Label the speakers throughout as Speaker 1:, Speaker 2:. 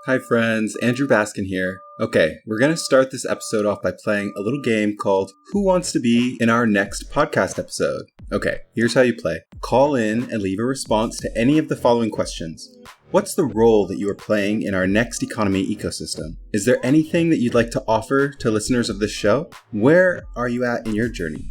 Speaker 1: Hi friends, Andrew Baskin here. Okay, we're going to start this episode off by playing a little game called Who Wants to Be in Our Next Podcast Episode? Okay, here's how you play. Call in and leave a response to any of the following questions. What's the role that you are playing in our next economy ecosystem? Is there anything that you'd like to offer to listeners of this show? Where are you at in your journey?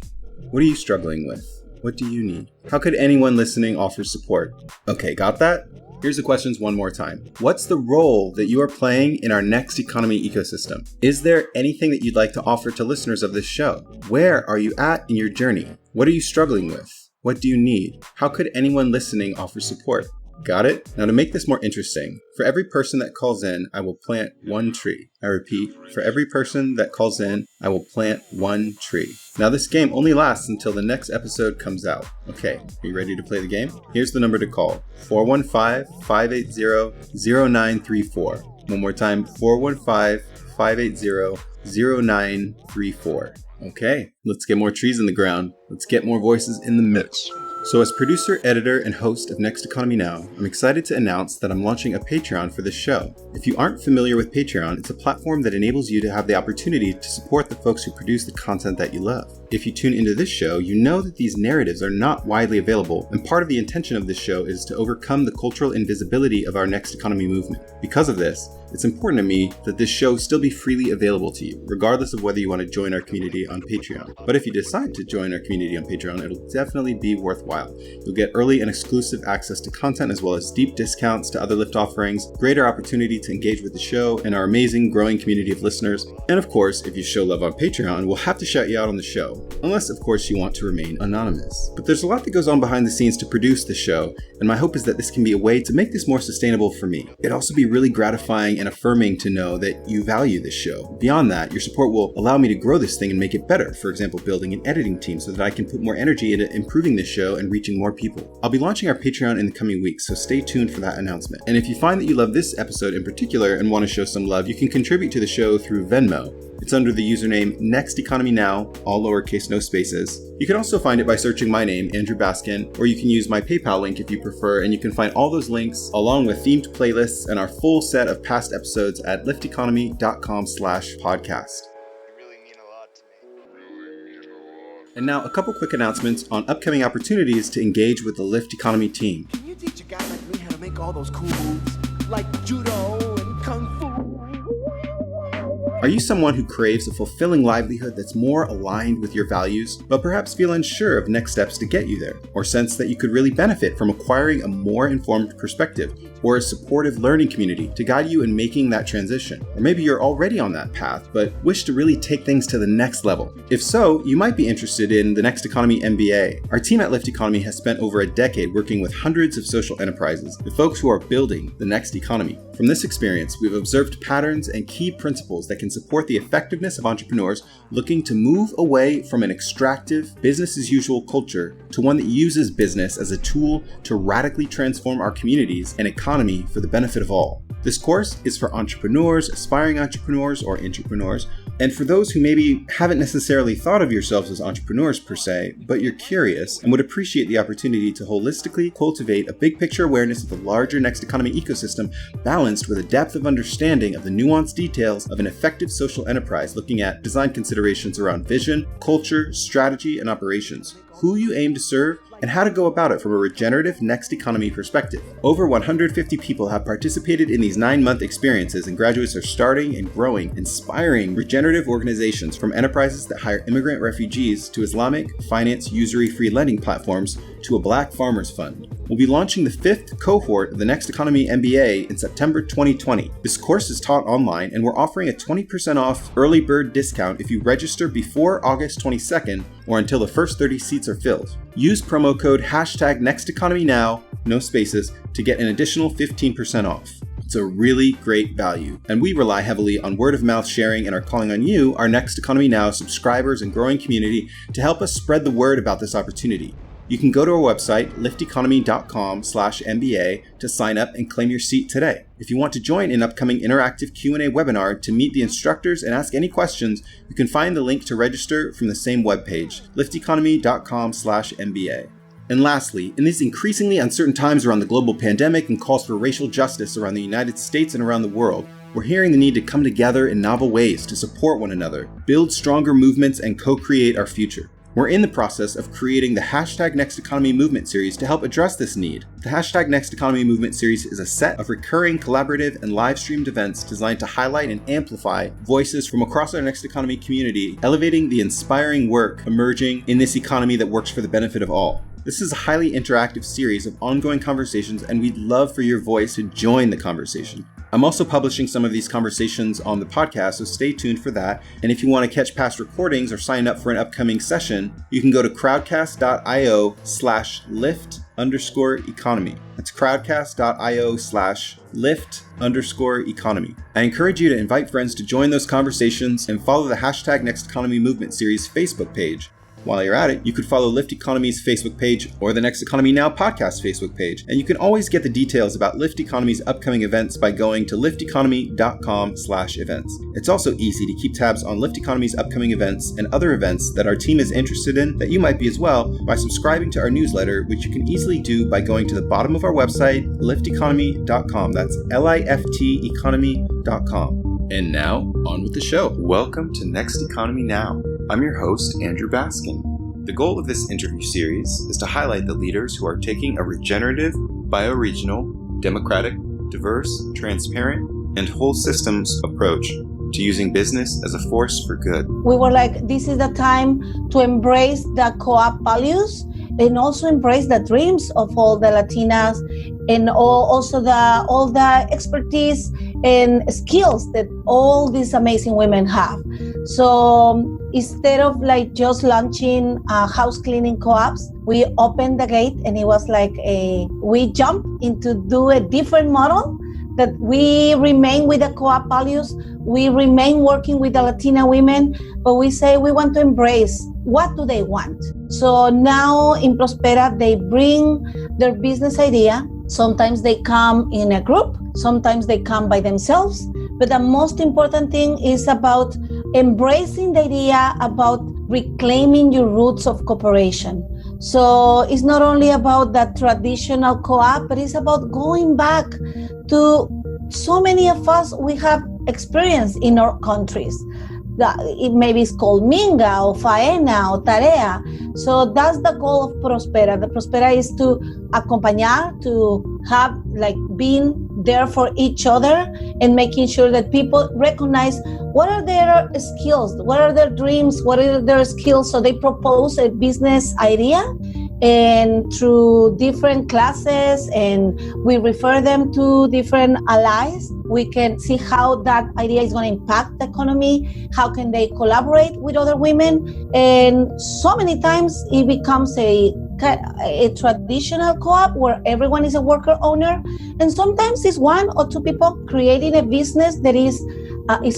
Speaker 1: What are you struggling with? What do you need? How could anyone listening offer support? Okay, got that? Here's the questions one more time. What's the role that you are playing in our next economy ecosystem? Is there anything that you'd like to offer to listeners of this show? Where are you at in your journey? What are you struggling with? What do you need? How could anyone listening offer support? Got it? Now to make this more interesting, for every person that calls in, I will plant one tree. I repeat, for every person that calls in, I will plant one tree. Now this game only lasts until the next episode comes out. Okay, are you ready to play the game? Here's the number to call, 415-580-0934. One more time, 415-580-0934. Okay, let's get more trees in the ground. Let's get more voices in the mix. So as producer, editor, and host of Next Economy Now, I'm excited to announce that I'm launching a Patreon for this show. If you aren't familiar with Patreon, it's a platform that enables you to have the opportunity to support the folks who produce the content that you love. If you tune into this show, you know that these narratives are not widely available, and part of the intention of this show is to overcome the cultural invisibility of our Next Economy movement. Because of this, it's important to me that this show still be freely available to you, regardless of whether you want to join our community on Patreon. But if you decide to join our community on Patreon, it'll definitely be worthwhile. You'll get early and exclusive access to content as well as deep discounts to other Lyft offerings, greater opportunity to engage with the show and our amazing growing community of listeners. And of course, if you show love on Patreon, we'll have to shout you out on the show. Unless, of course, you want to remain anonymous. But there's a lot that goes on behind the scenes to produce the show, and my hope is that this can be a way to make this more sustainable for me. It'd also be really gratifying and affirming to know that you value this show. Beyond that, your support will allow me to grow this thing and make it better. For example, building an editing team so that I can put more energy into improving this show and reaching more people. I'll be launching our Patreon in the coming weeks, so stay tuned for that announcement. And if you find that you love this episode in particular and want to show some love, you can contribute to the show through Venmo. It's under the username Next Economy Now, all lowercase, no spaces. You can also find it by searching my name, Andrew Baskin, or you can use my PayPal link if you prefer, and you can find all those links along with themed playlists and our full set of past episodes at lifteconomy.com/podcast. And now a couple quick announcements on upcoming opportunities to engage with the Lyft Economy team.
Speaker 2: Can you teach a guy like me how to make all those cool moves, like judo and kung fu?
Speaker 1: Are you someone who craves a fulfilling livelihood that's more aligned with your values, but perhaps feel unsure of next steps to get you there, or sense that you could really benefit from acquiring a more informed perspective, or a supportive learning community to guide you in making that transition? Or maybe you're already on that path, but wish to really take things to the next level. If so, you might be interested in the Next Economy MBA. Our team at Lyft Economy has spent over a decade working with hundreds of social enterprises, the folks who are building the next economy. From this experience, we've observed patterns and key principles that can support the effectiveness of entrepreneurs looking to move away from an extractive, business-as-usual culture to one that uses business as a tool to radically transform our communities and economy for the benefit of all. This course is for entrepreneurs, aspiring entrepreneurs, or intrapreneurs, and for those who maybe haven't necessarily thought of yourselves as entrepreneurs per se, but you're curious and would appreciate the opportunity to holistically cultivate a big picture awareness of the larger Next Economy ecosystem balanced with a depth of understanding of the nuanced details of an effective social enterprise, looking at design considerations around vision, culture, strategy, and operations, who you aim to serve, and how to go about it from a regenerative next economy perspective. Over 150 people have participated in these 9-month experiences, and graduates are starting and growing, inspiring regenerative organizations from enterprises that hire immigrant refugees to Islamic finance usury-free lending platforms to a Black Farmers Fund. We'll be launching the 5th cohort of the Next Economy MBA in September 2020. This course is taught online, and we're offering a 20% off early bird discount if you register before August 22nd or until the first 30 seats are filled. Use promo code #NextEconomyNow, no spaces, to get an additional 15% off. It's a really great value, and we rely heavily on word of mouth sharing and are calling on you, our Next Economy Now subscribers and growing community, to help us spread the word about this opportunity. You can go to our website, lifteconomy.com/MBA, to sign up and claim your seat today. If you want to join an upcoming interactive Q&A webinar to meet the instructors and ask any questions, you can find the link to register from the same webpage, lifteconomy.com/MBA. And lastly, in these increasingly uncertain times around the global pandemic and calls for racial justice around the United States and around the world, we're hearing the need to come together in novel ways to support one another, build stronger movements, and co-create our future. We're in the process of creating the #NextEconomy Movement series to help address this need. The #NextEconomy Movement series is a set of recurring collaborative and live-streamed events designed to highlight and amplify voices from across our Next Economy community, elevating the inspiring work emerging in this economy that works for the benefit of all. This is a highly interactive series of ongoing conversations, and we'd love for your voice to join the conversation. I'm also publishing some of these conversations on the podcast, so stay tuned for that. And if you want to catch past recordings or sign up for an upcoming session, you can go to crowdcast.io/lift_economy. That's crowdcast.io/lift_economy. I encourage you to invite friends to join those conversations and follow the #NextEconomy Movement series Facebook page. While you're at it, you could follow Lift Economy's Facebook page or the Next Economy Now podcast Facebook page. And you can always get the details about Lift Economy's upcoming events by going to lifteconomy.com/events. It's also easy to keep tabs on Lift Economy's upcoming events and other events that our team is interested in that you might be as well by subscribing to our newsletter, which you can easily do by going to the bottom of our website, lifteconomy.com. That's LIFTeconomy.com. And now, on with the show. Welcome to Next Economy Now. I'm your host, Andrew Baskin. The goal of this interview series is to highlight the leaders who are taking a regenerative, bioregional, democratic, diverse, transparent, and whole systems approach to using business as a force for good.
Speaker 3: We were like, this is the time to embrace the co-op values and also embrace the dreams of all the Latinas and all the expertise and skills that all these amazing women have. So instead of like just launching house cleaning co-ops, we opened the gate and it was like we jumped into do a different model that we remain with the co-op values, we remain working with the Latina women, but we say we want to embrace what do they want. So now in Prospera, they bring their business idea. Sometimes they come in a group, sometimes they come by themselves. But the most important thing is about embracing the idea about reclaiming your roots of cooperation. So it's not only about that traditional co-op, but it's about going back to so many of us we have experience in our countries. It maybe it's called Minga or Faena or Tarea. So that's the goal of Prospera. The Prospera is to acompañar, to have like being there for each other and making sure that people recognize what are their skills, what are their dreams, what are their skills. So they propose a business idea and through different classes, and we refer them to different allies. We can see how that idea is going to impact the economy, how can they collaborate with other women, and so many times it becomes a traditional co-op where everyone is a worker owner, and sometimes it's one or two people creating a business that is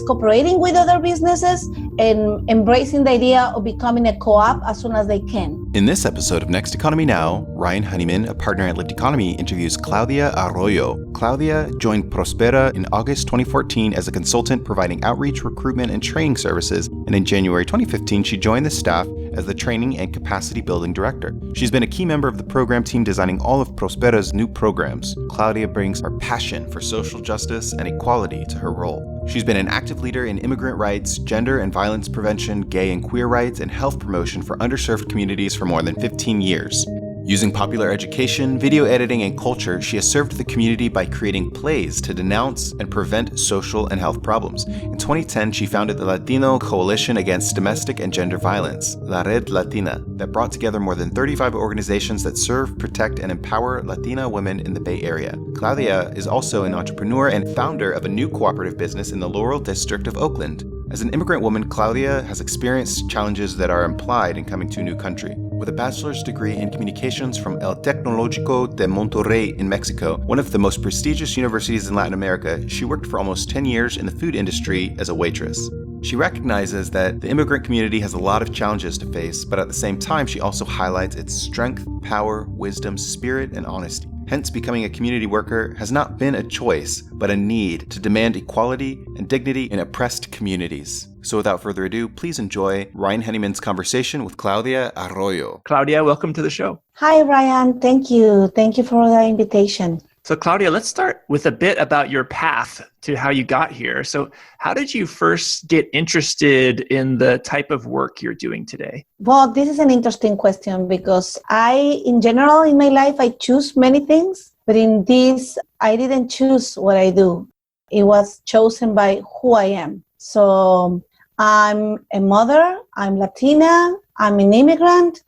Speaker 3: cooperating with other businesses and embracing the idea of becoming a co-op as soon as they can.
Speaker 1: In this episode of Next Economy Now, Ryan Honeyman, a partner at Lift Economy, interviews Claudia Arroyo. Claudia joined Prospera in August 2014 as a consultant providing outreach, recruitment, and training services, and in January 2015, she joined the staff as the Training and Capacity Building Director. She's been a key member of the program team designing all of Prospera's new programs. Claudia brings her passion for social justice and equality to her role. She's been an active leader in immigrant rights, gender and violence prevention, gay and queer rights, and health promotion for underserved communities for more than 15 years. Using popular education, video editing, and culture, she has served the community by creating plays to denounce and prevent social and health problems. In 2010, she founded the Latino Coalition against domestic and gender violence, La Red Latina, that brought together more than 35 organizations that serve, protect, and empower Latina women in the Bay Area. Claudia is also an entrepreneur and founder of a new cooperative business in the Laurel District of Oakland. As an immigrant woman, Claudia has experienced challenges that are implied in coming to a new country. With a bachelor's degree in communications from El Tecnológico de Monterrey in Mexico, one of the most prestigious universities in Latin America, she worked for almost 10 years in the food industry as a waitress. She recognizes that the immigrant community has a lot of challenges to face, but at the same time, she also highlights its strength, power, wisdom, spirit, and honesty. Hence, becoming a community worker has not been a choice, but a need to demand equality and dignity in oppressed communities. So without further ado, please enjoy Ryan Honeyman's conversation with Claudia Arroyo.
Speaker 4: Claudia, welcome to the show.
Speaker 3: Hi, Ryan. Thank you. Thank you for the invitation.
Speaker 4: So Claudia, let's start with a bit about your path to how you got here. So how did you first get interested in the type of work you're doing today?
Speaker 3: Well, this is an interesting question because in general, in my life, I choose many things, but in this, I didn't choose what I do. It was chosen by who I am. So I'm a mother, I'm Latina, I'm an immigrant.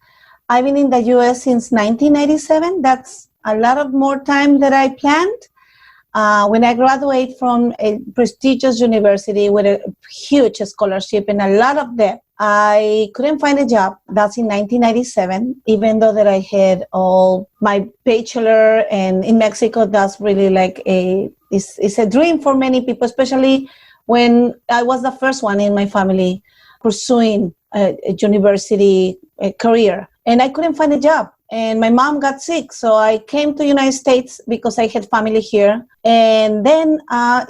Speaker 3: I've been in the US since 1997. That's a lot of more time that I planned. When I graduated from a prestigious university with a huge scholarship and a lot of debt, I couldn't find a job. That's in 1997, even though that I had all my bachelor, and in Mexico, that's really like it's a dream for many people, especially when I was the first one in my family pursuing a university career. And I couldn't find a job. And my mom got sick. So I came to the United States because I had family here. And then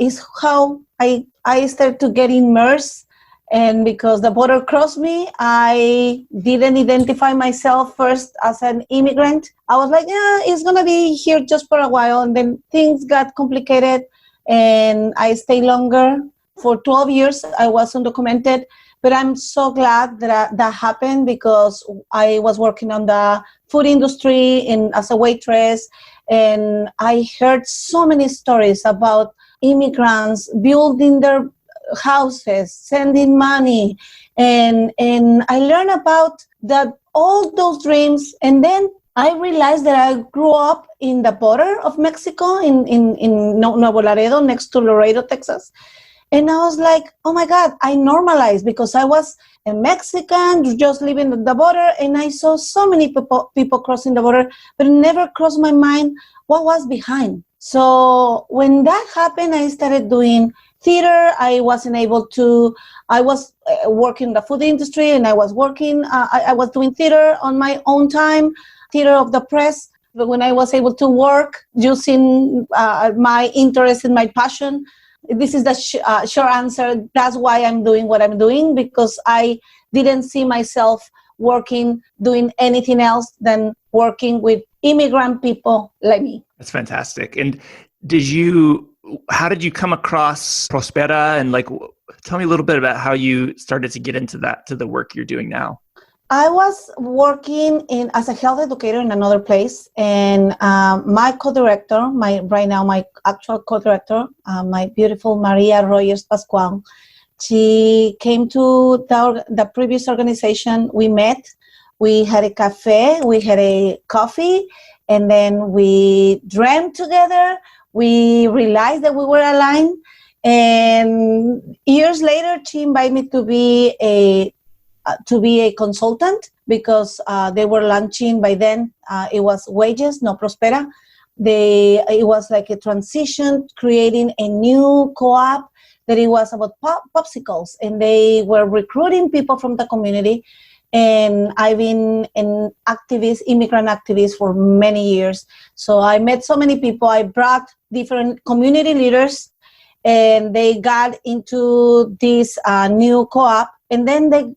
Speaker 3: is how I started to get immersed. And because the border crossed me, I didn't identify myself first as an immigrant. I was like, yeah, it's going to be here just for a while. And then things got complicated and I stayed longer. For 12 years, I was undocumented. But I'm so glad that that happened because I was working on the food industry as a waitress. And I heard so many stories about immigrants building their houses, sending money. And I learned about all those dreams. And then I realized that I grew up in the border of Mexico, in Nuevo Laredo, next to Laredo, Texas. And I was like, oh my God, I normalized because I was a Mexican just living at the border and I saw so many people crossing the border, but it never crossed my mind what was behind. So when that happened, I started doing theater. I was working in the food industry and I was doing theater on my own time, theater of the press. But when I was able to work using my interest and my passion, this is the short answer. That's why I'm doing what I'm doing, because I didn't see myself doing anything else than working with immigrant people like me.
Speaker 4: That's fantastic. And how did you come across Prospera? And tell me a little bit about how you started to get into to the work you're doing now.
Speaker 3: I was working as a health educator in another place, and my co-director, my actual co-director, my beautiful Maria Arroyo Pascual, she came to the previous organization. We met, we had a cafe, we had a coffee, and then we drank together. We realized that we were aligned, and years later, she invited me to be a consultant because they were launching by then. It was Wages, no Prospera. It was like a transition, creating a new co-op that it was about popsicles, and they were recruiting people from the community. And I've been an immigrant activist for many years. So I met so many people. I brought different community leaders, and they got into this new co-op. And then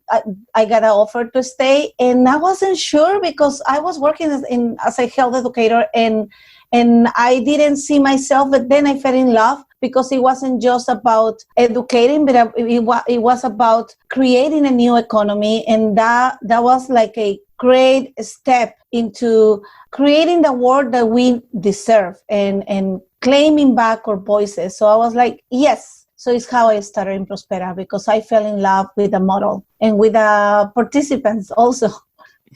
Speaker 3: I got an offer to stay, and I wasn't sure because I was working as a health educator, and I didn't see myself. But then I fell in love because it wasn't just about educating, but it was about creating a new economy, and that was like a great step into creating the world that we deserve and claiming back our voices. So I was like, yes. So it's how I started in Prospera, because I fell in love with the model and with the participants also.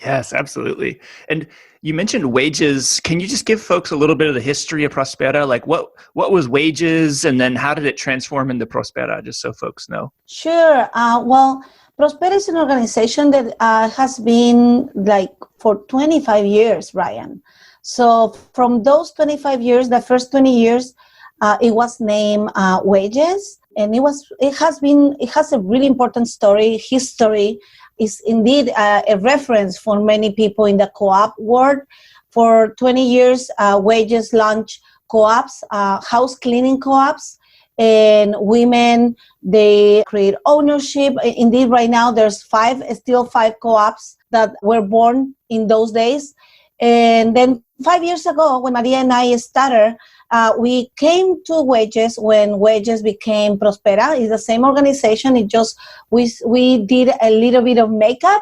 Speaker 4: Yes, absolutely. And you mentioned Wages. Can you just give folks a little bit of the history of Prospera? Like what was Wages, and then how did it transform into Prospera, just so folks know?
Speaker 3: Sure. Well, Prospera is an organization that has been for 25 years, Ryan. So from those 25 years, the first 20 years, it was named Wages, and it has a really important history. Is indeed a reference for many people in the co-op world. For 20 years, Wages launched co-ops, house cleaning co-ops, and women, they create ownership. Indeed, right now there's still five co-ops that were born in those days. And then 5 years ago, when Maria and I started, we came to Wages when Wages became Prospera. It's the same organization. It just we did a little bit of makeup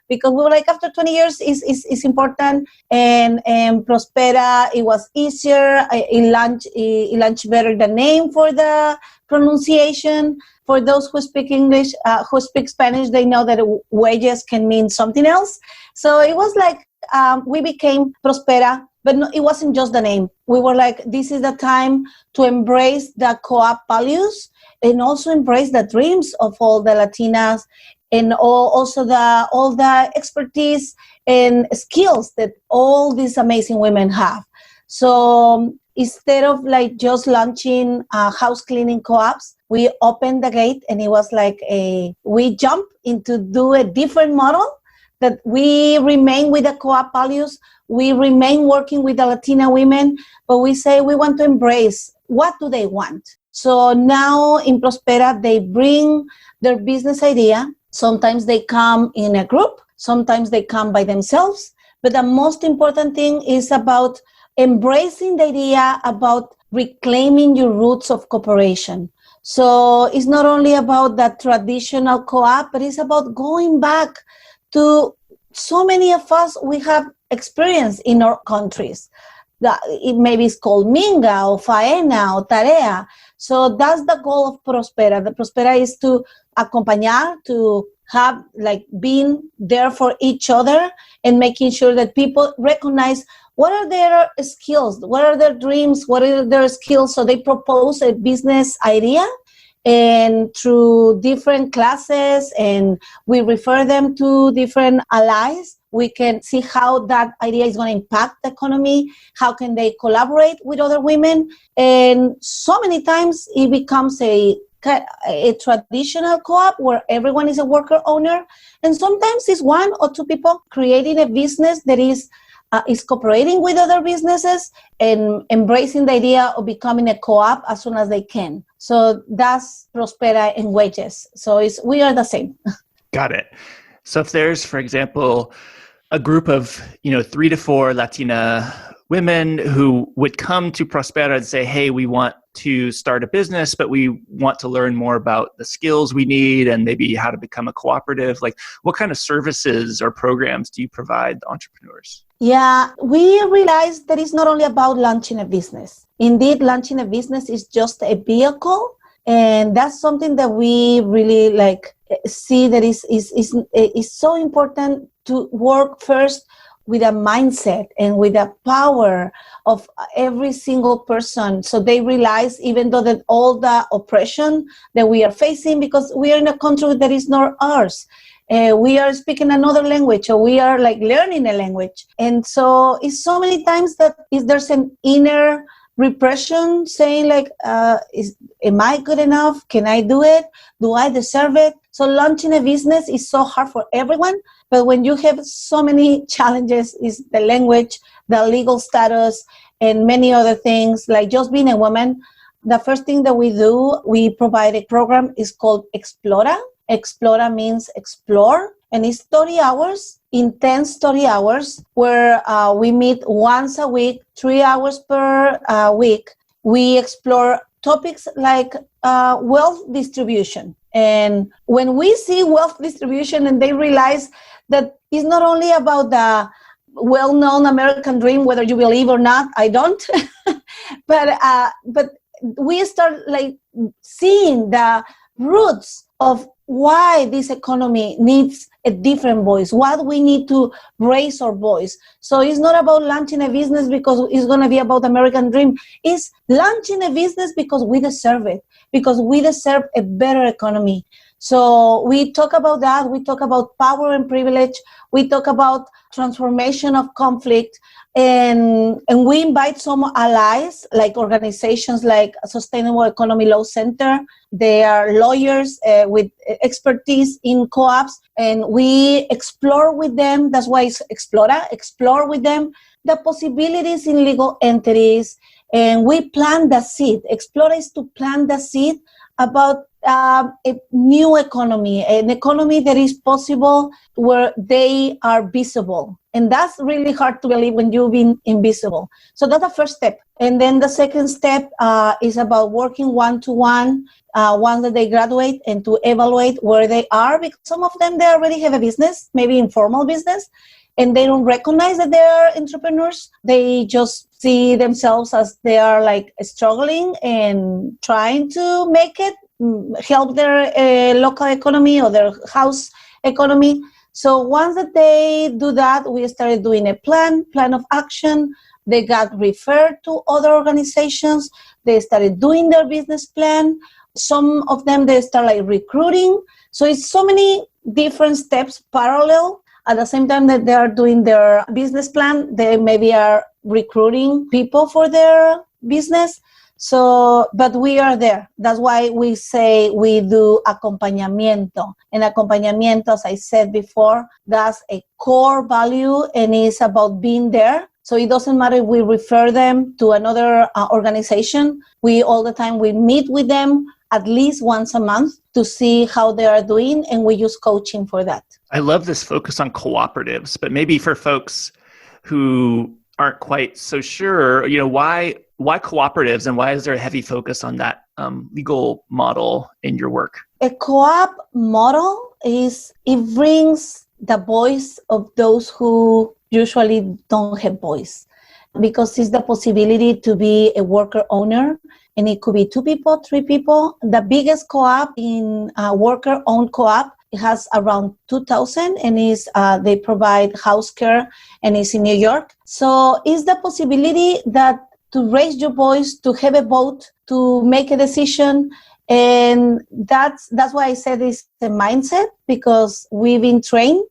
Speaker 3: because we were like, after 20 years is important. And Prospera, it was easier. It launched better the name for the pronunciation. For those who speak English, who speak Spanish, they know that Wages can mean something else. So it was like we became Prospera. But no, it wasn't just the name. We were like, this is the time to embrace the co-op values and also embrace the dreams of all the Latinas and also all the expertise and skills that all these amazing women have. So instead of like just launching house cleaning co-ops, we opened the gate and it was like we jumped into do a different model that we remain with the co-op values. We remain working with the Latina women, but we say we want to embrace what do they want. So now in Prospera, they bring their business idea. Sometimes they come in a group, sometimes they come by themselves. But the most important thing is about embracing the idea about reclaiming your roots of cooperation. So it's not only about the traditional co-op, but it's about going back to so many of us we have experience in our countries. It maybe it's called Minga or Faena or Tarea. So that's the goal of Prospera. The Prospera is to acompañar, to have like being there for each other and making sure that people recognize what are their skills, what are their dreams, what are their skills. So they propose a business idea and through different classes, and we refer them to different allies. We can see how that idea is going to impact the economy, how can they collaborate with other women. And so many times it becomes a traditional co-op where everyone is a worker owner. And sometimes it's one or two people creating a business that is cooperating with other businesses and embracing the idea of becoming a co-op as soon as they can. So that's Prospera and Wages. So we are the same.
Speaker 4: Got it. So if there's, for example, a group of 3 to 4 Latina women who would come to Prospera and say, hey, we want to start a business, but we want to learn more about the skills we need and maybe how to become a cooperative. Like, what kind of services or programs do you provide entrepreneurs?
Speaker 3: Yeah, we realized that it's not only about launching a business. Indeed, launching a business is just a vehicle. And that's something that we really see that is so important to work first with a mindset and with the power of every single person. So they realize, even though that all the oppression that we are facing, because we are in a country that is not ours, we are speaking another language, or we are learning a language. And so it's so many times that there's an inner repression saying am I good enough? Can I do it? Do I deserve it? So launching a business is so hard for everyone. But when you have so many challenges, is the language, the legal status, and many other things, like just being a woman. The first thing that we do, we provide a program is called Explora. Explora means explore, and it's 30 hours, intense 30 hours, where we meet once a week, 3 hours per week. We explore topics like wealth distribution. And when we see wealth distribution and they realize that it's not only about the well-known American dream, whether you believe or not, I don't, but we start seeing the roots of why this economy needs a different voice, what we need to raise our voice. So it's not about launching a business because it's going to be about American dream. It's launching a business because we deserve it, because we deserve a better economy. So we talk about that. We talk about power and privilege. We talk about transformation of conflict. And we invite some allies, like organizations like Sustainable Economy Law Center. They are lawyers with expertise in co-ops, and we explore with them. That's why it's Explora. Explore with them the possibilities in legal entities, and we plant the seed. Explora is to plant the seed about a new economy, an economy that is possible where they are visible. And that's really hard to believe when you've been invisible. So that's the first step. And then the second step is about working one-to-one once that they graduate and to evaluate where they are, because some of them, they already have a business, maybe informal business, and they don't recognize that they are entrepreneurs. They just see themselves as they are like struggling and trying to make it, help their local economy or their house economy. So once that they do that, we started doing a plan of action. They got referred to other organizations. They started doing their business plan. Some of them, they start like recruiting. So it's so many different steps parallel. At the same time that they are doing their business plan, they maybe are recruiting people for their business. So, but we are there. That's why we say we do acompañamiento. And acompañamiento, as I said before, that's a core value and it's about being there. So it doesn't matter if we refer them to another organization. We all the time, we meet with them at least once a month to see how they are doing, and we use coaching for that.
Speaker 4: I love this focus on cooperatives, but maybe for folks who aren't quite so sure, why cooperatives and why is there a heavy focus on that legal model in your work?
Speaker 3: A co-op model it brings the voice of those who usually don't have voice, because it's the possibility to be a worker owner, and it could be 2 people, 3 people. The biggest co-op in worker-owned co-op, it has around 2,000, and they provide house care, and it's in New York. So it's the possibility that to raise your voice, to have a vote, to make a decision. And that's why I said it's a mindset, because we've been trained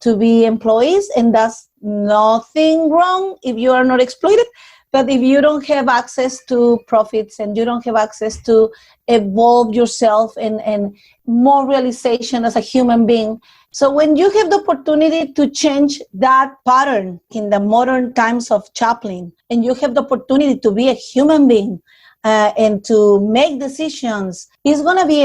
Speaker 3: to be employees, and that's nothing wrong if you are not exploited. But if you don't have access to profits and you don't have access to evolve yourself and more realization as a human being. So when you have the opportunity to change that pattern in the modern times of Chaplin, and you have the opportunity to be a human being and to make decisions, it's going to be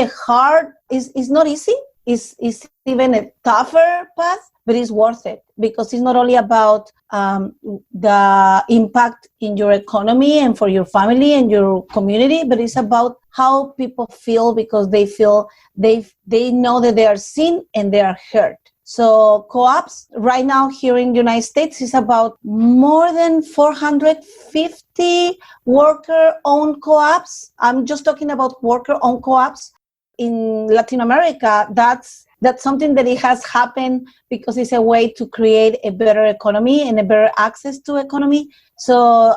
Speaker 3: it's not easy. It's even a tougher path, but it's worth it, because it's not only about the impact in your economy and for your family and your community, but it's about how people feel, because they feel they know that they are seen and they are heard. So co-ops right now here in the United States is about more than 450 worker-owned co-ops. I'm just talking about worker-owned co-ops. In Latin America, that's something that it has happened because it's a way to create a better economy and a better access to economy. So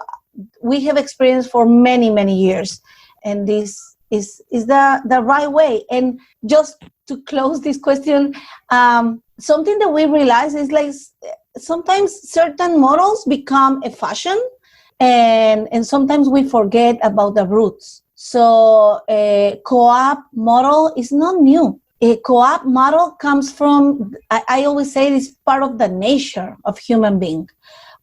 Speaker 3: we have experience for many, many years, and this is the right way. And just to close this question, something that we realize is like sometimes certain models become a fashion, and sometimes we forget about the roots. So a co-op model is not new. A co-op model comes from, I always say, it's part of the nature of human being.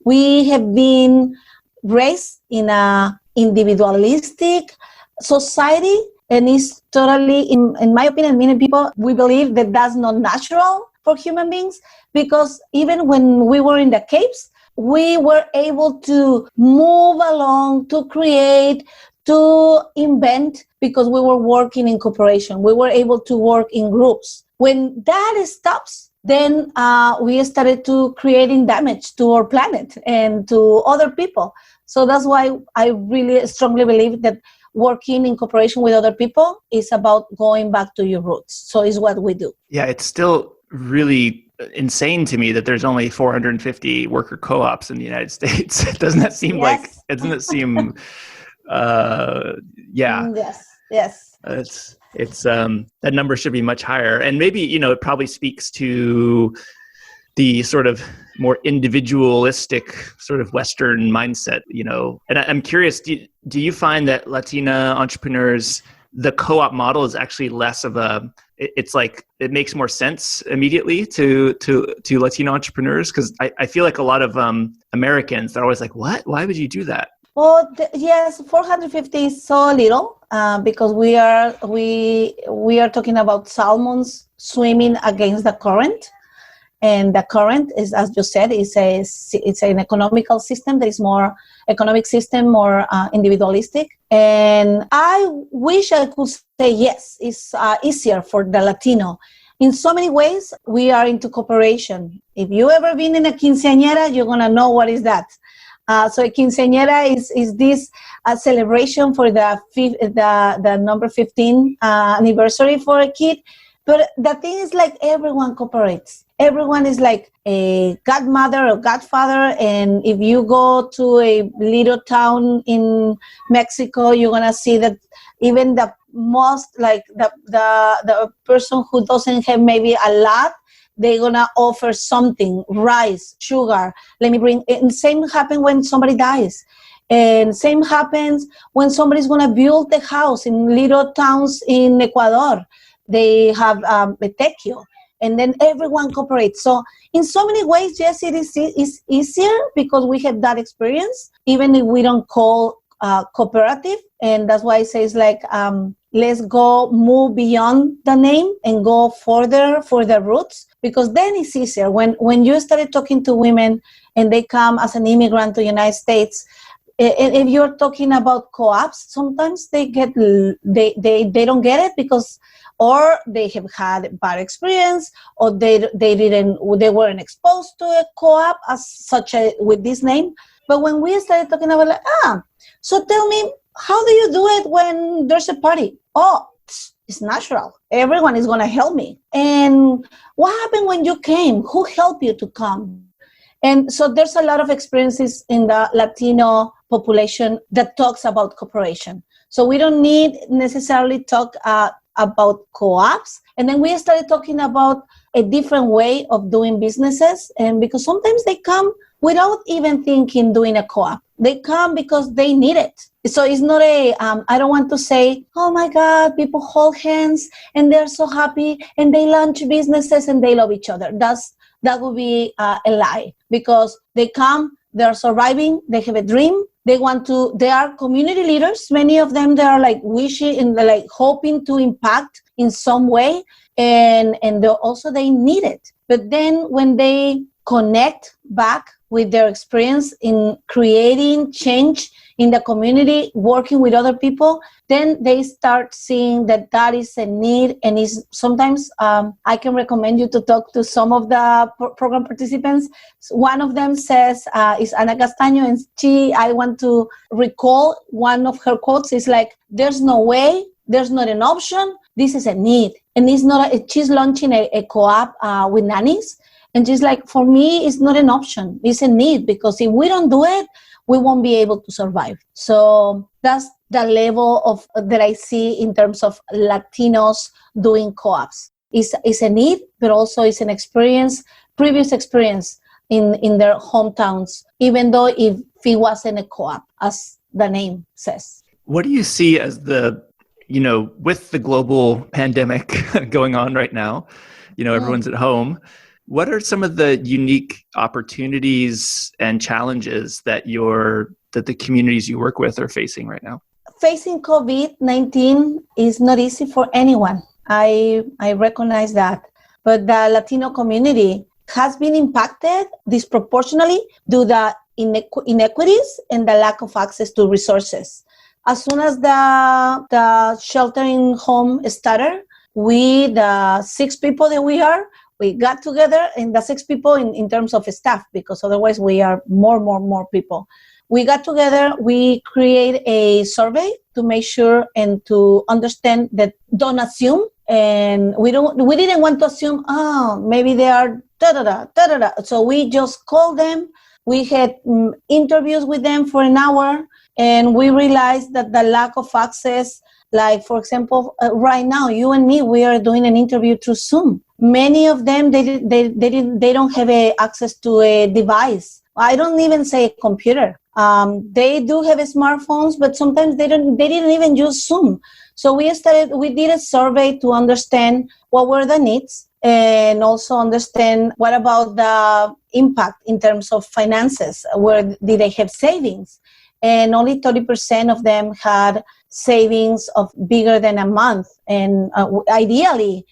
Speaker 3: We have been raised in a individualistic society, and it's totally, in my opinion, many people, we believe that that's not natural for human beings, because even when we were in the caves, we were able to move along, to create, to invent, because we were working in cooperation. We were able to work in groups. When that stops, then we started to creating damage to our planet and to other people. So that's why I really strongly believe that working in cooperation with other people is about going back to your roots. So it's what we do.
Speaker 4: Yeah, it's still really insane to me that there's only 450 worker co-ops in the United States. Doesn't that seem
Speaker 3: Yes.
Speaker 4: It's that number should be much higher. And maybe, it probably speaks to the sort of more individualistic sort of Western mindset, And I'm curious, do you find that Latina entrepreneurs, the co-op model is actually less of it's like it makes more sense immediately to Latino entrepreneurs? Because I feel like a lot of Americans, they're always like, what? Why would you do that?
Speaker 3: Well, yes, 450 is so little. because we are talking about salmons swimming against the current. And the current is, as you said, it's an economical system that is more individualistic. And I wish I could say yes, it's easier for the Latino. In so many ways, we are into cooperation. If you ever been in a quinceañera, you're gonna know what is that. So a quinceañera is this celebration for the number 15 anniversary for a kid. But the thing is, like, everyone cooperates. Everyone is like a godmother or godfather. And if you go to a little town in Mexico, you're going to see that even the most, like the person who doesn't have maybe a lot, they're going to offer something, rice, sugar. Let me bring, and same happens when somebody dies. And same happens when somebody's going to build the house in little towns in Ecuador. They have a tequio, and then everyone cooperates. So in so many ways, yes, it is easier because we have that experience, even if we don't call cooperative. And that's why it says, like, let's move beyond the name and go further for the roots, because then it's easier. When you started talking to women and they come as an immigrant to the United States, if you're talking about co-ops, sometimes they don't get it because or they have had bad experience, or they weren't exposed to a co-op as such with this name. But when we started talking about, like, so tell me, how do you do it when there's a party? Oh, it's natural. Everyone is going to help me. And what happened when you came? Who helped you to come? And so there's a lot of experiences in the Latino population that talks about cooperation. So we don't need necessarily talk about co-ops. And then we started talking about a different way of doing businesses. And because sometimes they come without even thinking doing a co-op. They come because they need it. So it's not I don't want to say, oh my God, people hold hands and they're so happy and they launch businesses and they love each other. That would be a lie, because they come, they're surviving, they have a dream. They are community leaders. Many of them, they are like wishing and like hoping to impact in some way. And they need it. But then when they connect back with their experience in creating change in the community, working with other people, then they start seeing that is a need. And is sometimes I can recommend you to talk to some of the program participants. One of them says, is Ana Castaño, and I want to recall one of her quotes is like, there's no way, there's not an option, this is a need. And it's not, she's launching a co-op with nannies. And she's like, for me, it's not an option, it's a need, because if we don't do it, we won't be able to survive. So that's the level that I see in terms of Latinos doing co-ops. It's a need, but also it's an previous experience in their hometowns, even though if it wasn't a co-op, as the name says.
Speaker 4: What do you see as with the global pandemic going on right now, everyone's at home, what are some of the unique opportunities and challenges that the communities you work with are facing right now?
Speaker 3: Facing COVID-19 is not easy for anyone. I recognize that. But the Latino community has been impacted disproportionately due to the inequities and the lack of access to resources. As soon as the sheltering home started, the 6 people that we got together, and the 6 people in terms of staff, because otherwise we are more people. We got together, we create a survey to make sure and to understand that don't assume. And we didn't want to assume, maybe they are da-da-da. So we just called them. We had interviews with them for an hour, and we realized that the lack of access, like, for example, right now, you and me, we are doing an interview through Zoom. Many of them, they don't have access to a device. I don't even say a computer. They do have smartphones, but sometimes they didn't even use Zoom. So we did a survey to understand what were the needs, and also understand what about the impact in terms of finances. Where did they have savings? And only 30% of them had savings of bigger than a month. And ideally,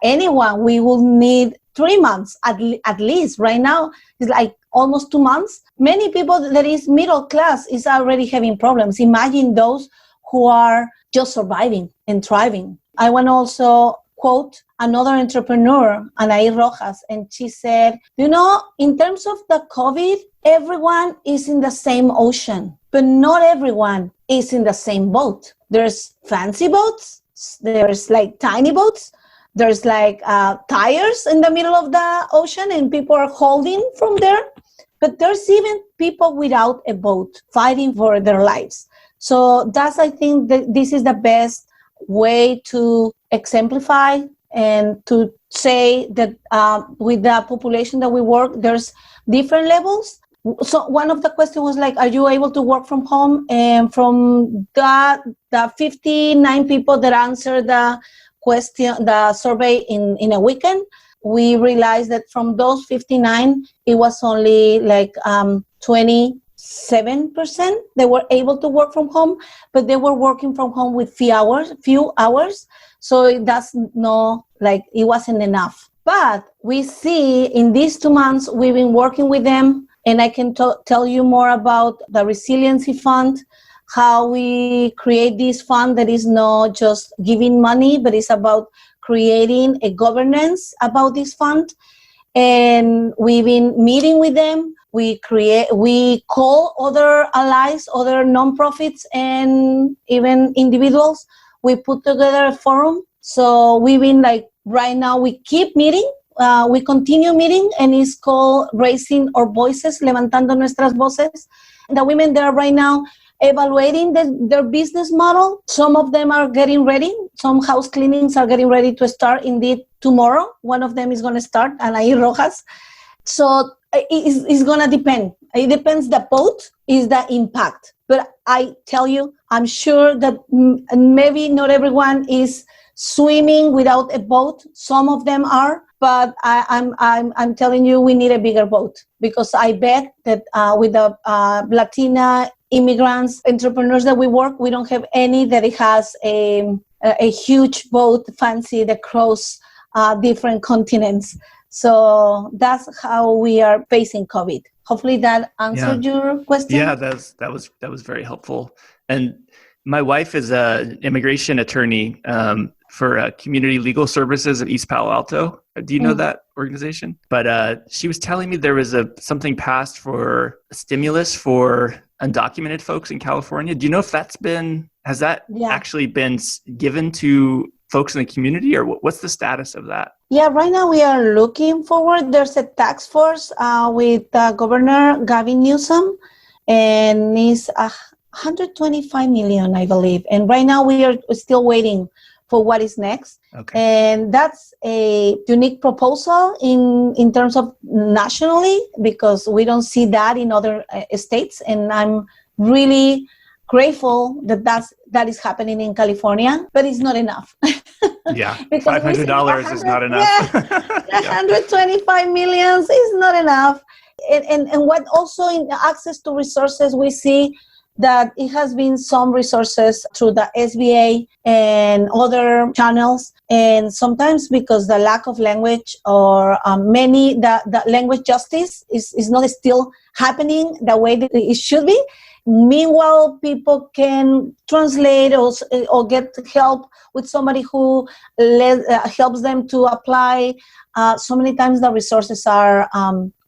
Speaker 3: anyone, we will need 3 months at least. Right now, it's like almost 2 months. Many people that is middle class is already having problems. Imagine those who are just surviving and thriving. I want to also quote another entrepreneur, Anaí Rojas, and she said, in terms of the COVID, everyone is in the same ocean, but not everyone is in the same boat. There's fancy boats, there's like tiny boats, there's like tires in the middle of the ocean and people are holding from there. But there's even people without a boat fighting for their lives. So I think that this is the best way to exemplify and to say that with the population that we work, there's different levels. So one of the questions was like, are you able to work from home? And from the 59 people that answered the survey in a weekend, we realized that from those 59, it was only like 27% they were able to work from home, but they were working from home with few hours. So it wasn't enough. But we see in these 2 months, we've been working with them, and I can tell you more about the Resiliency Fund, how we create this fund that is not just giving money, but it's about creating a governance about this fund. And we've been meeting with them. We call other allies, other nonprofits, and even individuals. We put together a forum. So we've been right now we keep meeting. We continue meeting, and it's called Raising Our Voices, Levantando Nuestras Voces. The women there right now evaluating their business model. Some of them are getting ready. Some house cleanings are getting ready to start indeed tomorrow. One of them is going to start, Anaí Rojas. So it's going to depend. It depends. The boat is the impact. But I tell you, I'm sure that maybe not everyone is swimming without a boat. Some of them are. But I'm telling you, we need a bigger boat, because I bet that with the Latina immigrants, entrepreneurs that we work, we don't have any that it has a huge boat, fancy, that cross different continents. So that's how we are facing COVID. Hopefully that answered your question.
Speaker 4: Yeah, that was very helpful. And my wife is an immigration attorney for Community Legal Services at East Palo Alto. Do you know that organization? But she was telling me there was something passed for a stimulus for undocumented folks in California. Do you know if has that actually been given to folks in the community, or what's the status of that?
Speaker 3: Yeah, right now we are looking forward. There's a task force with Governor Gavin Newsom, and it's 125 million, I believe. And right now we are still waiting for what is next. Okay. And that's a unique proposal in terms of nationally, because we don't see that in other states. And I'm really grateful that is happening in California, but it's not enough.
Speaker 4: Yeah, $500 is not enough.
Speaker 3: Yeah, 125 million is not enough. And what also in access to resources, we see that it has been some resources through the SBA and other channels. And sometimes because the lack of language or the language justice is not still happening the way that it should be. Meanwhile, people can translate or get help with somebody who helps them to apply. So many times the resources are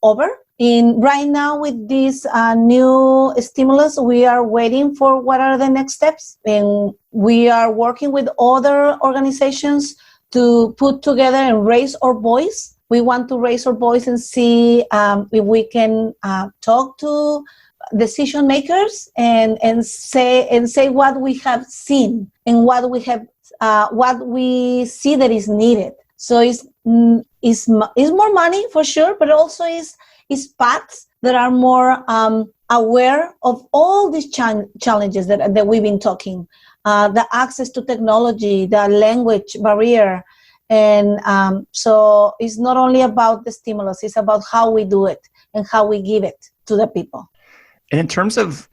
Speaker 3: over. Right now with this new stimulus, we are waiting for what are the next steps. And we are working with other organizations to put together and raise our voice. We want to raise our voice and see if we can talk to decision makers and say what we have seen and what we see that is needed. So it's more money for sure, but also is paths that are more aware of all these challenges that we've been talking, the access to technology, the language barrier. And so it's not only about the stimulus, it's about how we do it and how we give it to the people.
Speaker 4: And in terms of,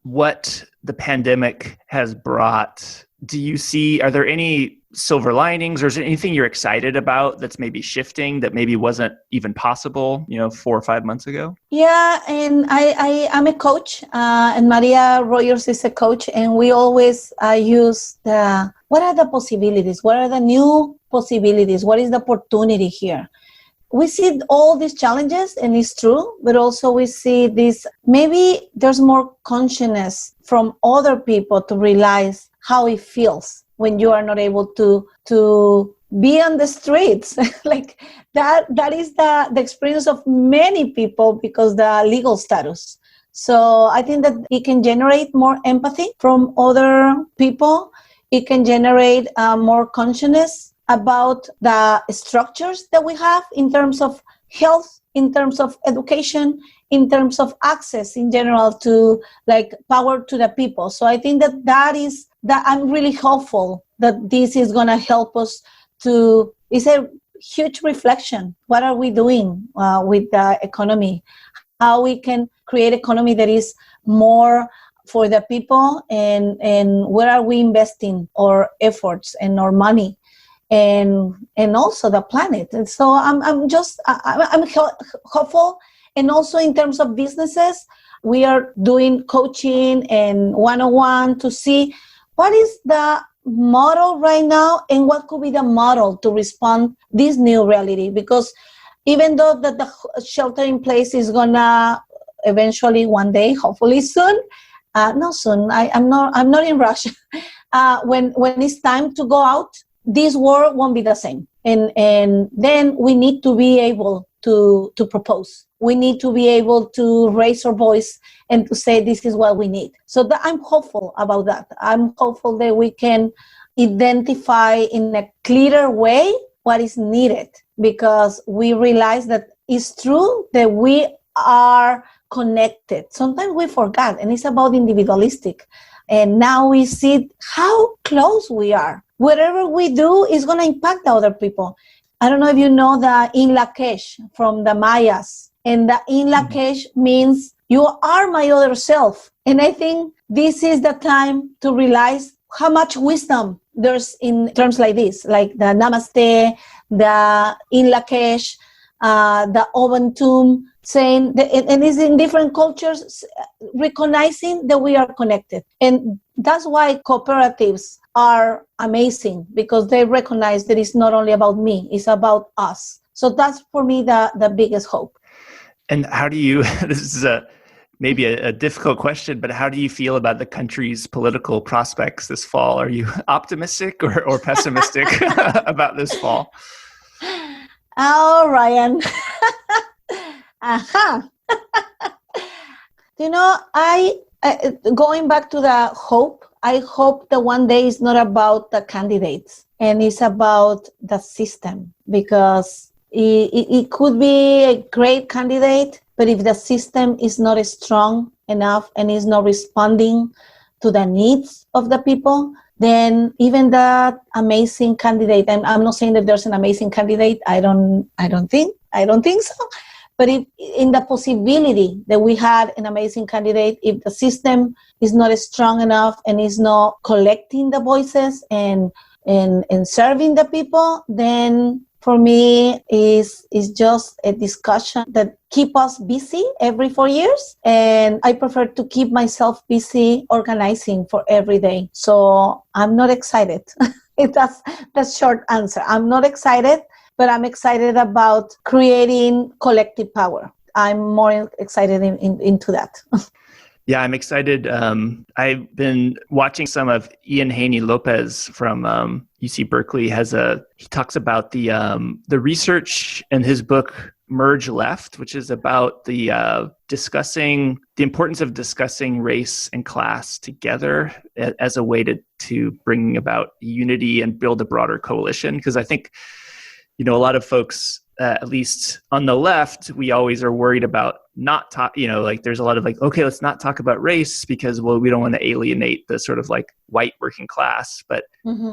Speaker 4: what the pandemic has brought, are there any silver linings, or is there anything you're excited about that's maybe shifting that maybe wasn't even possible, 4 or 5 months ago?
Speaker 3: Yeah, and I'm a coach, and Maria Royers is a coach, and we always use what are the possibilities? What are the new possibilities? What is the opportunity here? We see all these challenges, and it's true, but also we see this, maybe there's more consciousness from other people to realize how it feels when you are not able to be on the streets. Like that is the experience of many people because the legal status. So I think that it can generate more empathy from other people. It can generate more consciousness about the structures that we have in terms of health, in terms of education, in terms of access in general to like power to the people. So I think that I'm really hopeful that this is going to help us it's a huge reflection. What are we doing with the economy? How we can create economy that is more for the people, and where are we investing our efforts and our money, and also the planet. And so I'm hopeful. And also in terms of businesses, we are doing coaching and one-on-one to see what is the model right now and what could be the model to respond this new reality. Because even though that the shelter in place is gonna eventually one day, hopefully soon, not soon. I'm not in rush. When it's time to go out, this world won't be the same. And then we need to be able to propose. We need to be able to raise our voice and to say this is what we need. So I'm hopeful about that. I'm hopeful that we can identify in a clearer way what is needed, because we realize that it's true that we are connected. Sometimes we forget, and it's about individualistic. And now we see how close we are. Whatever we do is going to impact other people. I don't know if you know the In Lakesh from the Mayas. And the In Lakesh means you are my other self. And I think this is the time to realize how much wisdom there's in terms like this, like the Namaste, the In Lakesh, the Oventum, saying, and it's in different cultures, recognizing that we are connected. And that's why cooperatives are amazing, because they recognize that it's not only about me, it's about us. So that's for me the biggest hope.
Speaker 4: And how do you, this is maybe a difficult question, but how do you feel about the country's political prospects this fall? Are you optimistic or pessimistic about this fall?
Speaker 3: Oh, Ryan. Uh-huh. I going back to the hope, I hope that one day it's not about the candidates and it's about the system, because it could be a great candidate, but if the system is not strong enough and is not responding to the needs of the people, then even that amazing candidate, and I'm not saying that there's an amazing candidate, I don't think so. But if in the possibility that we had an amazing candidate, if the system is not strong enough and is not collecting the voices and serving the people, then for me is just a discussion that keep us busy every 4 years. And I prefer to keep myself busy organizing for every day. So I'm not excited. That's the short answer. I'm not excited, but I'm excited about creating collective power. I'm more excited into that.
Speaker 4: Yeah, I'm excited. I've been watching some of Ian Haney Lopez from UC Berkeley. He talks about the research in his book Merge Left, which is about the importance of discussing race and class together as a way to bring about unity and build a broader coalition. Because I think, a lot of folks, at least on the left, we always are worried about not talk, there's a lot of okay, let's not talk about race because, we don't want to alienate the sort of white working class. But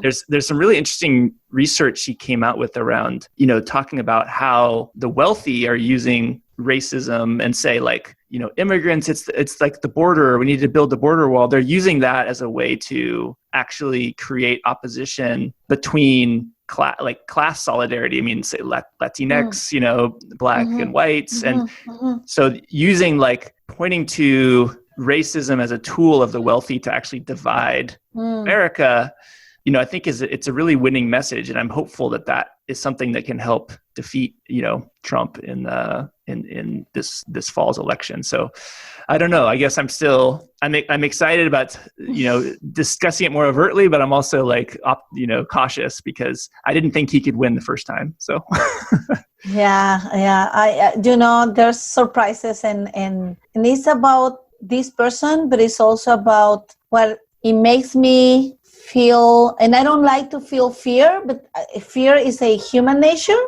Speaker 4: there's some really interesting research he came out with around, talking about how the wealthy are using racism and say like, immigrants, it's like the border, we need to build the border wall. They're using that as a way to actually create opposition between class solidarity. I mean, say Latinx, black and whites. And so using like pointing to racism as a tool of the wealthy to actually divide America, I think it's a really winning message. And I'm hopeful that is something that can help defeat, Trump in this fall's election. So I don't know. I guess I'm excited about, discussing it more overtly, but I'm also like, cautious because I didn't think he could win the first time. So
Speaker 3: yeah. I there's surprises and it's about this person, but it's also about what it makes me feel. And I don't like to feel fear, but fear is a human nature.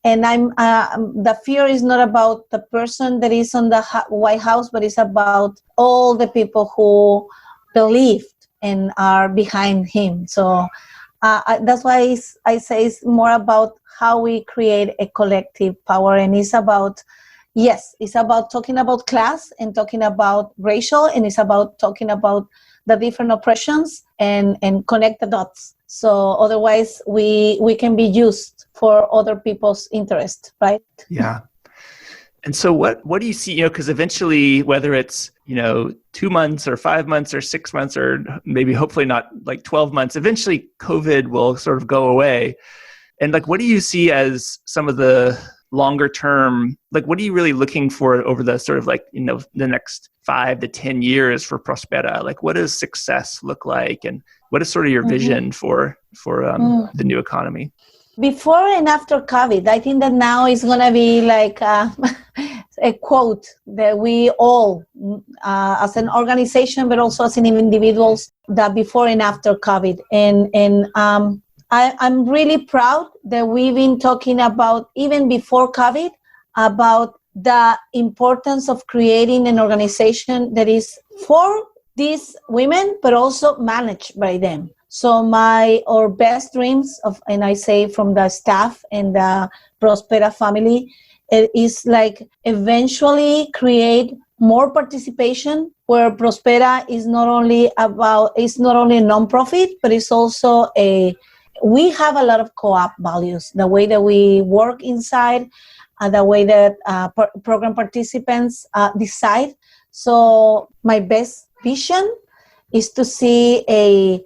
Speaker 3: And the fear is not about the person that is on the White House, but it's about all the people who believed and are behind him. So that's why I say it's more about how we create a collective power. And it's about talking about class and talking about racial, and it's about talking about the different oppressions and connect the dots. So otherwise we can be used for other people's interest, right?
Speaker 4: Yeah. And so what do you see, because eventually, whether it's, 2 months or 5 months or 6 months or maybe hopefully not like 12 months, eventually COVID will sort of go away. And like, what do you see as some of the longer term, like what are you really looking for over the sort of like, the next 5 to 10 years for Prospera? Like what does success look like? And what is sort of your vision for the new economy?
Speaker 3: Before and after COVID, I think that now is going to be like a quote that we all, as an organization, but also as an individuals, that before and after COVID. And I'm really proud that we've been talking about, even before COVID, about the importance of creating an organization that is for these women, but also managed by them. So our best dreams and I say from the staff and the Prospera family, it is like eventually create more participation where Prospera is not only a nonprofit, but it's also we have a lot of co-op values, the way that we work inside, the way that program participants decide. So my best vision is to see a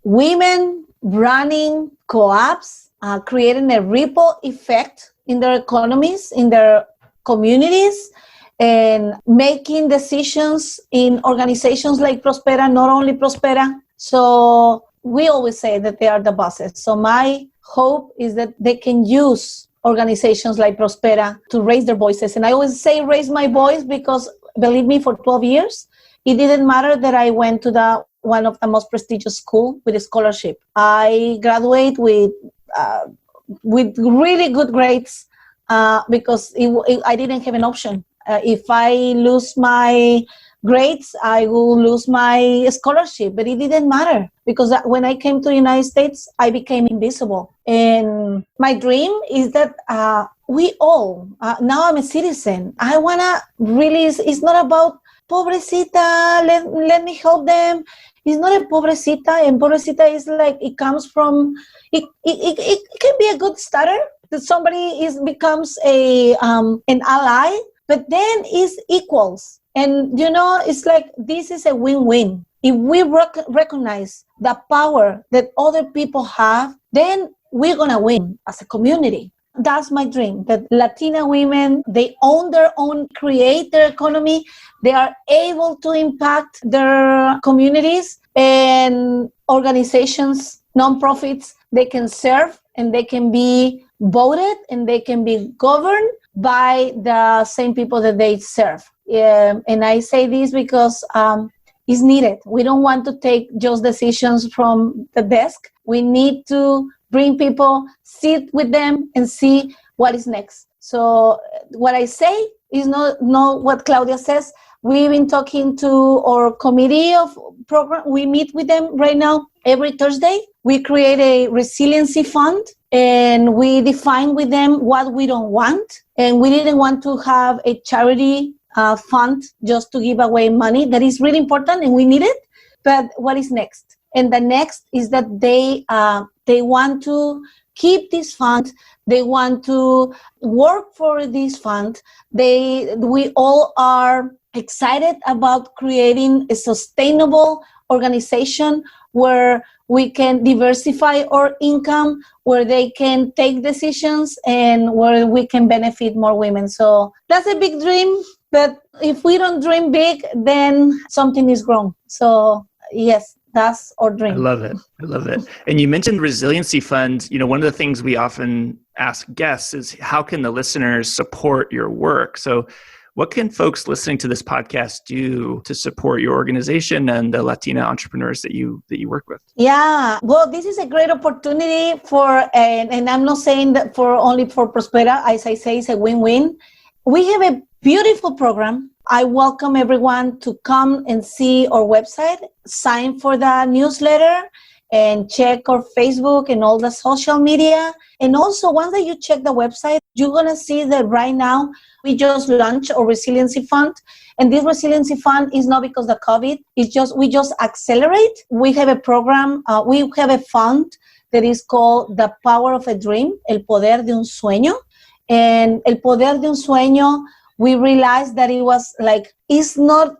Speaker 3: women running co-ops, creating a ripple effect in their economies, in their communities, and making decisions in organizations like Prospera, not only Prospera. So we always say that they are the bosses. So my hope is that they can use organizations like Prospera to raise their voices. And I always say raise my voice because, believe me, for 12 years, it didn't matter that I went to one of the most prestigious school with a scholarship. I graduate with really good grades because I didn't have an option. If I lose my grades, I will lose my scholarship, but it didn't matter because when I came to the United States, I became invisible. And my dream is that we all, now I'm a citizen, I want to really, it's not about pobrecita, let me help them. It's not a pobrecita, and pobrecita is like, it comes from, it can be a good starter, that somebody becomes an ally, but then it's equals. And, it's like, this is a win-win. If we recognize the power that other people have, then we're going to win as a community. That's my dream, that Latina women, they own their own, create their economy. They are able to impact their communities, and organizations, nonprofits, they can serve and they can be voted and they can be governed by the same people that they serve. And I say this because it's needed. We don't want to take just decisions from the desk. We need to bring people, sit with them, and see what is next. So what I say is not what Claudia says, We've been talking to our committee of program. We meet with them right now every Thursday. We create a resiliency fund and we define with them what we don't want. And we didn't want to have a charity fund just to give away money. That is really important and we need it. But what is next? And the next is that they want to keep this fund. They want to work for this fund. We all are excited about creating a sustainable organization where we can diversify our income, where they can take decisions, and where we can benefit more women. So that's a big dream. But if we don't dream big, then something is wrong. So yes, that's our dream.
Speaker 4: I love it. And you mentioned resiliency fund. One of the things we often ask guests is how can the listeners support your work? So what can folks listening to this podcast do to support your organization and the Latina entrepreneurs that you work with?
Speaker 3: Yeah, well, this is a great opportunity and I'm not saying that only for Prospera. As I say, it's a win-win. We have a beautiful program. I welcome everyone to come and see our website, sign for the newsletter, and check our Facebook and all the social media. And also, once that you check the website, you're going to see that right now we just launched our resiliency fund. And this resiliency fund is not because of COVID. We just accelerate. We have a program. We have a fund that is called The Power of a Dream, El Poder de un Sueño. And El Poder de un Sueño, we realized that it was like, it's not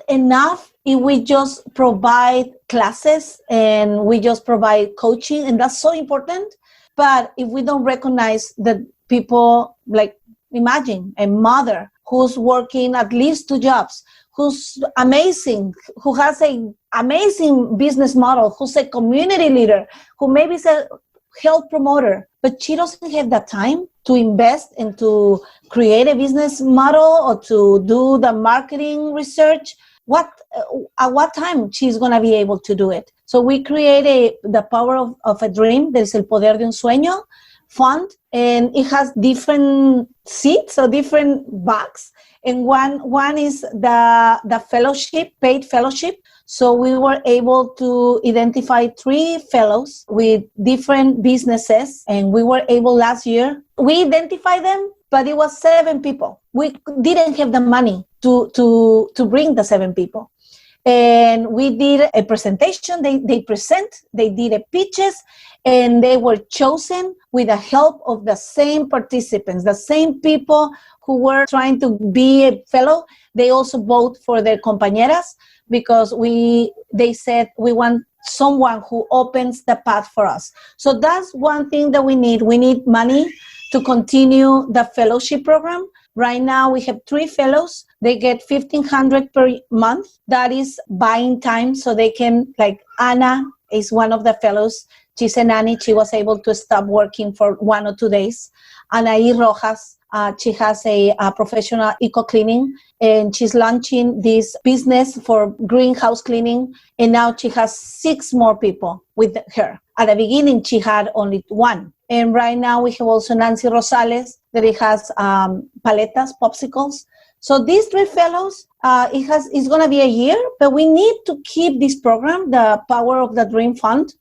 Speaker 3: enough if we just provide classes and we just provide coaching, and that's so important. But if we don't recognize that people, like imagine a mother who's working at least 2 jobs, who's amazing, who has an amazing business model, who's a community leader, who maybe is a health promoter, but she doesn't have the time to invest and to create a business model or to do the marketing research. At what time she's going to be able to do it? So we create the Power of a Dream. There's El Poder de un Sueño fund, and it has different seats or different bucks. And one is the fellowship, paid fellowship. So we were able to identify 3 fellows with different businesses, and we were able last year. We identified them, but it was 7 people. We didn't have the money to bring the 7 people. And we did a presentation. They did a pitches, and they were chosen with the help of the same participants, the same people who were trying to be a fellow. They also vote for their compañeras because they said we want someone who opens the path for us. So that's one thing that we need. We need money to continue the fellowship program. Right now we have 3 fellows. They get $1,500 per month. That is buying time so they can, like Anna is one of the fellows. She's a nanny. She was able to stop working for 1 or 2 days. Anaí Rojas, she has a professional eco-cleaning, and she's launching this business for greenhouse cleaning. And now she has 6 more people with her. At the beginning, she had only 1. And right now we have also Nancy Rosales that it has paletas, popsicles. So these 3 fellows, it's going to be a year, but we need to keep this program, the Power of the Dream Fund.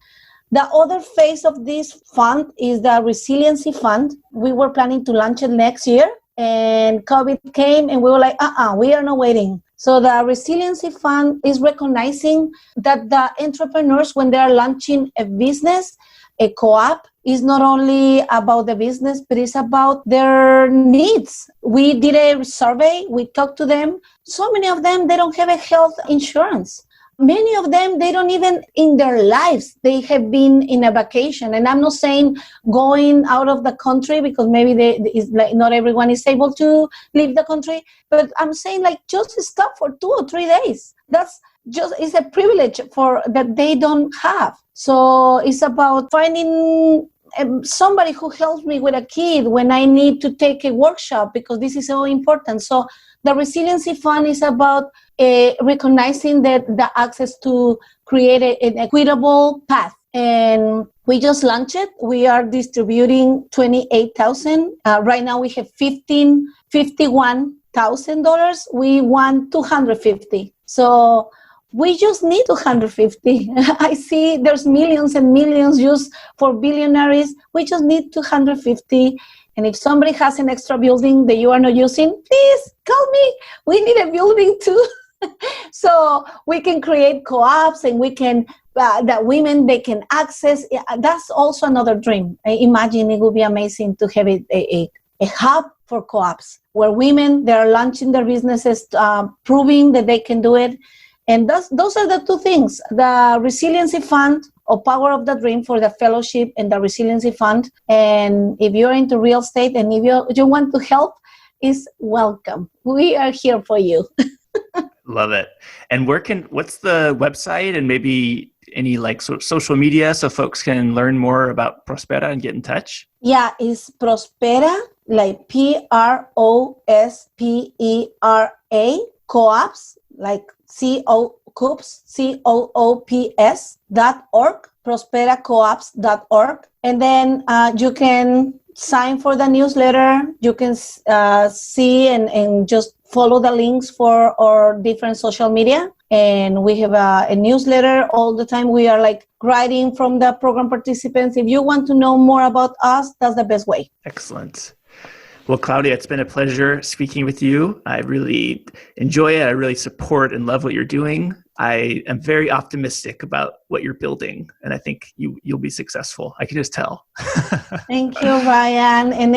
Speaker 3: The other phase of this fund is the Resiliency Fund. We were planning to launch it next year, and COVID came, and we were like, we are not waiting. So the Resiliency Fund is recognizing that the entrepreneurs, when they are launching a business, a co-op, is not only about the business, but it's about their needs. We did a survey. We talked to them. So many of them, they don't have a health insurance. Many of them, they don't even in their lives, they have been in a vacation. And I'm not saying going out of the country because maybe not everyone is able to leave the country. But I'm saying like just stop for 2 or 3 days. It's a privilege that they don't have. So it's about finding somebody who helps me with a kid when I need to take a workshop because this is so important. So the Resiliency Fund is about recognizing that the access to create an equitable path. And we just launched it. We are distributing 28,000. Right now we have 51 $1,000, we want 250. So we just need 250. I see there's millions and millions used for billionaires. We just need 250. And if somebody has an extra building that you are not using, please call me. We need a building too. So we can create co-ops, and we can, that women, they can access. That's also another dream. I imagine it would be amazing to have a hub for co-ops where women, they are launching their businesses, proving that they can do it. And those are the two things, the resiliency fund or power of the dream for the fellowship and the resiliency fund. And if you're into real estate and if you want to help, is welcome. We are here for you.
Speaker 4: Love it. And what's the website and maybe any social media so folks can learn more about Prospera and get in touch?
Speaker 3: Yeah, it's Prospera, like Prospera, co-ops, like COOPS.org, prosperacoops.org. And then you can sign for the newsletter. You can see and just follow the links for our different social media. And we have a newsletter all the time. We are writing from the program participants. If you want to know more about us, that's the best way.
Speaker 4: Excellent. Well, Claudia, it's been a pleasure speaking with you. I really enjoy it. I really support and love what you're doing. I am very optimistic about what you're building, and I think you'll be successful. I can just tell.
Speaker 3: Thank you, Ryan. And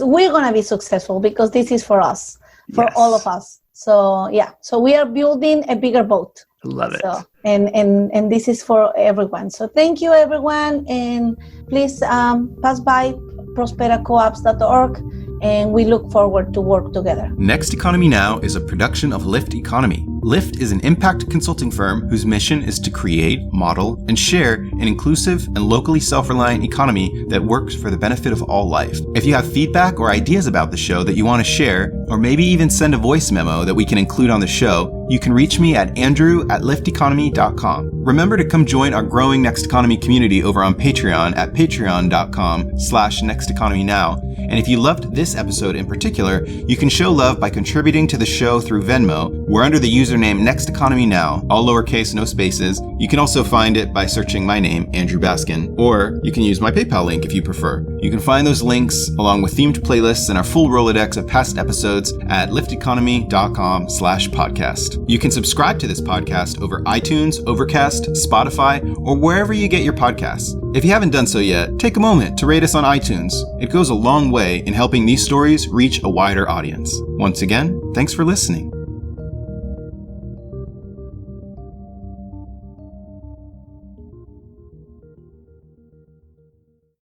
Speaker 3: we're going to be successful because this is for us, for all of us. So, yeah. So we are building a bigger boat.
Speaker 4: Love it.
Speaker 3: So, and this is for everyone. So thank you, everyone. And please pass by prosperacoops.org. And we look forward to work together.
Speaker 1: Next Economy Now is a production of Lift Economy. Lift is an impact consulting firm whose mission is to create, model, and share an inclusive and locally self-reliant economy that works for the benefit of all life. If you have feedback or ideas about the show that you want to share, or maybe even send a voice memo that we can include on the show, you can reach me at andrew@lifteconomy.com. Remember to come join our growing Next Economy community over on Patreon at patreon.com/nexteconomynow. And if you loved this episode in particular, you can show love by contributing to the show through Venmo. We're under the username Next Economy Now, all lowercase, no spaces. You can also find it by searching my name, Andrew Baskin, or you can use my PayPal link if you prefer. You can find those links along with themed playlists and our full Rolodex of past episodes at lifteconomy.com/podcast. You can subscribe to this podcast over iTunes, Overcast, Spotify, or wherever you get your podcasts. If you haven't done so yet, take a moment to rate us on iTunes. It goes a long way in helping these stories reach a wider audience. Once again, thanks for listening.